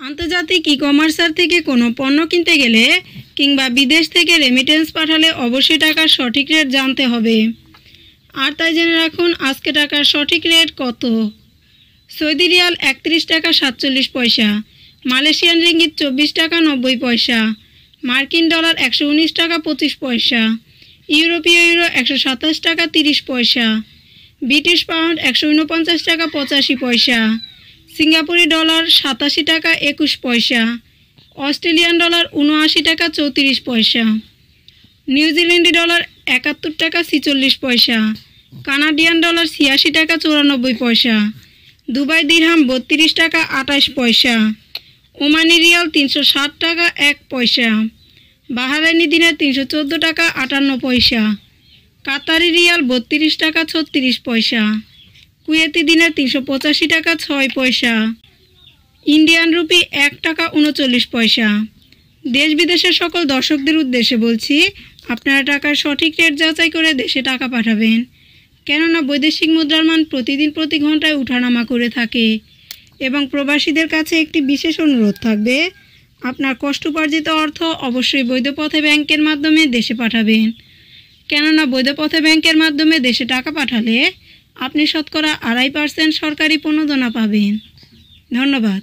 আন্তর্জাতিক ই-কমার্সার থেকে কোনো পণ্য কিনতে গেলে কিংবা বিদেশ থেকে রেমিটেন্স পাঠালে অবশ্যই টাকার সঠিক রেট জানতে হবে। আর তাই জেনে রাখুন আজকে টাকার সঠিক রেট কত। সৌদি রিয়াল ৩১ টাকা ৪৭ পয়সা, মালয়েশিয়ান রিঙ্গিত ২৪ টাকা ৯০ পয়সা, মার্কিন ডলার ১১৯ টাকা ২৫ পয়সা, ইউরোপীয় ইউরো ১২৭ টাকা ৩০ পয়সা, ব্রিটিশ পাউন্ড ১৪৯ টাকা ৮৫ পয়সা, সিঙ্গাপুরি ডলার ৮৭ টাকা ২১ পয়সা, অস্ট্রেলিয়ান ডলার ৭৯ টাকা ৩৪ পয়সা, নিউজিল্যান্ডি ডলার ৭১ টাকা ৪৬ পয়সা, কানাডিয়ান ডলার ৮৬ টাকা ৯৪ পয়সা, দুবাই দিরহাম ৩২ টাকা ২৮ পয়সা, ওমানি রিয়াল ৩৬০ টাকা ১ পয়সা, বাহারাইনি দিনার ৩১৪ টাকা ৫৮ পয়সা, কাতারি রিয়াল ৩২ টাকা ৩৬ পয়সা, কুয়েতি দিনার ৩৮৫ টাকা ৬ পয়সা, ইন্ডিয়ান রুপি ১ টাকা ৩৯ পয়সা। দেশ বিদেশের সকল দর্শকদের উদ্দেশ্যে বলছি, আপনারা টাকার সঠিক রেট যাচাই করে দেশে টাকা পাঠাবেন, কেননা বৈদেশিক মুদ্রার মান প্রতিদিন প্রতি ঘন্টায় ওঠানামা করে থাকে। এবং প্রবাসীদের কাছে একটি বিশেষ অনুরোধ থাকবে, আপনার কষ্টোপার্জিত অর্থ অবশ্যই বৈধ পথে ব্যাংকের মাধ্যমে দেশে পাঠাবেন, কেননা বৈধ পথে ব্যাংকের মাধ্যমে দেশে টাকা পাঠালে আপনি শতকরা ২.৫% সরকারি প্রণোদনা পাবেন। ধন্যবাদ।